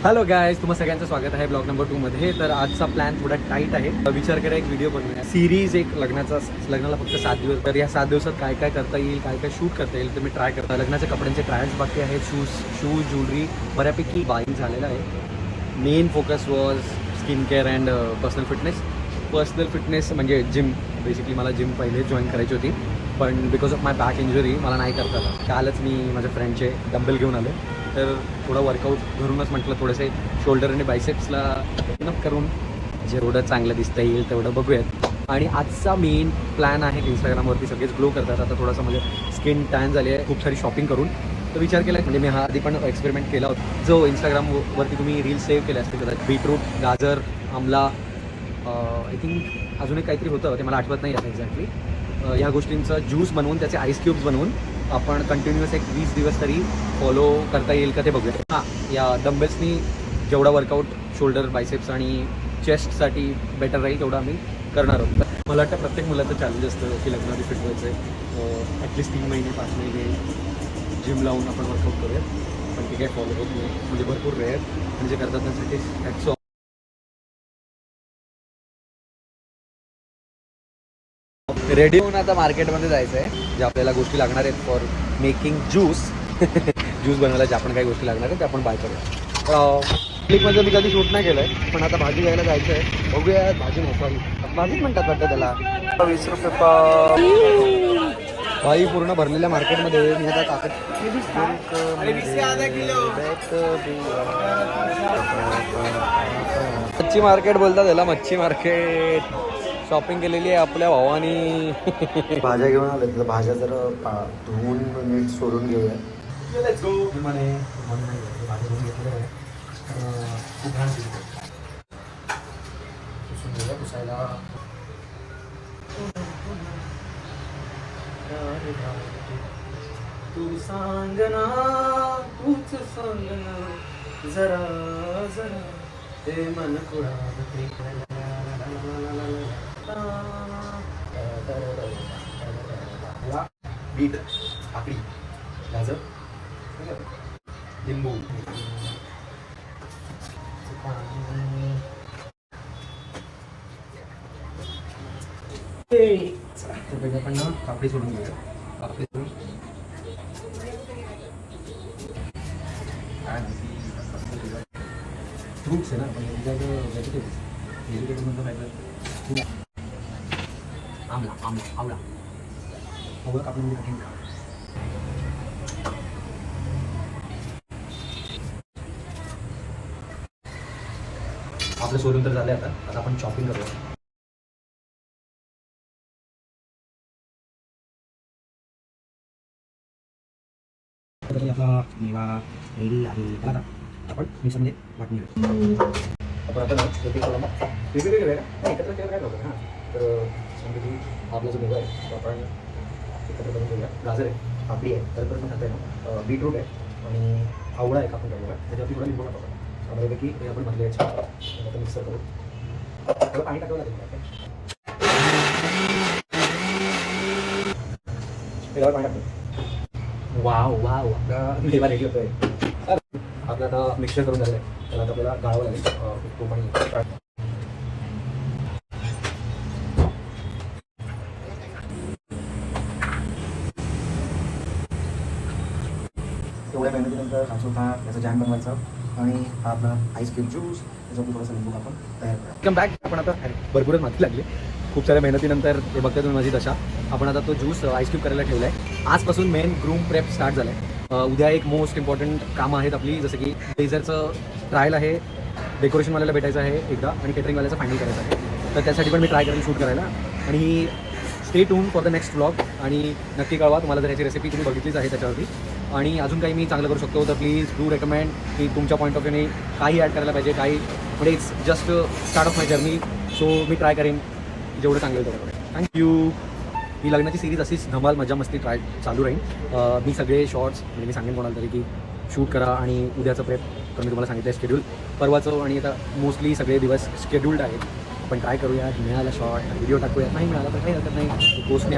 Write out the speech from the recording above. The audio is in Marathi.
हॅलो गायज, तुम्हा सगळ्यांचं स्वागत आहे ब्लॉग नंबर 2 मध्ये. तर आजचा प्लॅन थोडा टाईट आहे. विचार करा एक व्हिडिओ बनवूया, सिरीज एक लग्नाला फक्त 7 दिवस. तर या 7 दिवसात काय काय करता येईल, काय काय शूट करता येईल ते मी ट्राय करतो. लग्नाच्या कपड्यांचे ट्रायल्स बाकी आहेत, शूज ज्वेलरी बऱ्यापैकी बाईंग झालेलं आहे. Main focus was skin care and personal fitness म्हणजे जिम. बेसिकली मला जिम पहिले जॉईन करायची होती, पण because of my back injury मला नाही करता आलं. कालच मी माझ्या फ्रेंडचे डंबेल घेऊन आलो, तर थोडं वर्कआउट घरूनच म्हटलं थोडेसे शोल्डर आणि बायसेप्सला नक करून जेवढं चांगलं दिसता येईल तेवढं बघूयात. आणि आजचा मेन प्लॅन आहे की इंस्टाग्रामवरती सगळेच ग्लो करतात. आता थोडासा म्हणजे स्किन टॅन झाली आहे खूप सारी शॉपिंग करून. तर विचार केला म्हणजे मी हा आधी पण एक्सपेरिमेंट केला होता, जो इंस्टाग्रामवरती तुम्ही रील्स सेव्ह केले असतील कदाचित. बीटरूट, गाजर, आमला, आय थिंक अजून एक काहीतरी होतं ते मला आठवत नाही आता एक्झॅक्टली. या गोष्टींचा ज्यूस बनवून त्याचे आईस क्यूब्स बनवून आपण कंटिन्युअस एक 20 दिवस तरी फॉलो करता येईल का ते बघूया. हां, या डंबेल्सनी जेवढा वर्कआउट शोल्डर, बायसेप्स आणि चेस्टसाठी बेटर राहील तेवढं आम्ही करणार आहोत. मला वाटतं प्रत्येक मुलाचं चॅलेंज असतं की लग्नाआधी फिट व्हायचं आहे. ॲटलिस्ट 3 महिने 5 महिने जिम लावून आपण वर्कआउट करूयात, पण ते काही फॉलो होत नाही. म्हणजे भरपूर रेअर आणि जे करतात त्यांसाठी हॅट्स ऑफ. रेडी होऊन आता मार्केटमध्ये जायचं आहे. जे आपल्याला गोष्टी लागणार आहेत फॉर मेकिंग ज्यूस ज्यूस बनवायला ज्या आपण काही गोष्टी लागणार आहेत त्या आपण बाय करूया. क्लिपमध्ये मी कधी शूट नाही केलं आहे, पण आता भाजी घ्यायला जायचं आहे. बघूया. भाजी नाही, सॉरी भाजीच म्हणतात वाटतं त्याला. 20 रुपये पाव. भाई पूर्ण भरलेल्या मार्केटमध्ये मी आता टाकत. मच्छी मार्केट बोलतात त्याला, मच्छी मार्केट. शॉपिंग केलेली आहे आपल्या भावानी. भाज्या घेऊन आले, तर भाज्या जर धुवून नीट सोडून घेऊया. म्हणे भाज्या घेऊन घेतल्या आहे. खूप घाण पुसून घेऊया पुसायला. तू सांग ना, तूच सांग ना, जरा जरा ते मन कुणावते. बीट, काकडी, गाजर, लिंबू, आपण ना काकडी सोडून घेऊया. काकडी सोडून फ्रूट्स आहे ना, पण व्हेजिटेबल्स म्हणतो काय. आमला आमला आवळा आवळा कापून टाकेन का. आपलं सोलून तर झालं. आता आपण शॉपिंग करूया. आपला मेवा रेडी आहे. आता आपण मिक्सरमध्ये वाटून घेऊया. आपण आता ना वेगवेगळे एकत्र केलं काय नव्हतं. हां, तर समजा आपला जो मेवा आहे तो आपण एकत्र करून घेऊया. गाजर आहे, काकडी आहे, तर पण खात आहे ना, बीटरूट आहे आणि आवळा आहे कापून ठेवूया. त्याच्यावरती थोडा लिंबू टाकू. त्यापैकी हे आपण भरले याच्या आता मिक्सर करू. थोडं पाणी टाकावं लागेल आपण. त्याच्यावर पाणी टाकतो. वाव वाव, आपला मेवा रेडी होतोय. आपलं आता मिक्सर करून झालं आहे, त्याला आता आपल्याला गाळावं लागेल. तो पाणी तेवढ्या मेहनतीनंतर नाचवता त्याचा जॅम बनवायचा आणि हा आपला आईस क्रीम ज्यूस, त्याच्यावर थोडासा लिंबू आपण तयार करा. Welcome back. आपण आता भरपूरच माती लागली खूप साऱ्या मेहनतीनंतर. हे बघता तुम्ही माझी दशा. आपण आता तो ज्यूस आईस क्यूब करायला ठेवला आहे. आजपासून मेन ग्रूम प्रेप स्टार्ट झालं आहे. उद्या एक मोस्ट इम्पॉर्टंट कामं आहेत आपली, जसं की लेझरचं ट्रायल आहे, डेकोरेशनवाल्याला भेटायचं आहे एकदा आणि केटरिंगवाल्याचं फायनल करायचं आहे. तर त्यासाठी पण मी ट्राय करेन शूट करायला. आणि stay tune for the next vlog. आणि नक्की कळवा तुम्हाला जर याची रेसिपी तुम्ही बघितलीच आहे त्याच्यावरती. आणि अजून काही मी चांगलं करू शकतो तर प्लीज डू रेकमेंड की तुमच्या पॉईंट ऑफ व्ह्यूने काही ॲड करायला पाहिजे. काही म्हणजे it's just start of my journey. So me try करेन जेवढं चांगलं होतं तेवढं. थँक्यू. ही लग्नाची सिरीज अशीच धमाल मजा मस्ती चालू राहील. मी सगळे शॉर्ट्स म्हणजे मी सांगेन कोणाला तरी की शूट करा आणि उद्याचं प्रेप तर मी तुम्हाला सांगितलं आहे शेड्यूल परवाचं. आणि आता मोस्टली सगळे दिवस शेड्यूल्ड आहेत. आपण ट्राय करूया. मिळाला शॉर्ट व्हिडिओ टाकूया, नाही मिळाला तर काही हरकत नाही. पोस्टने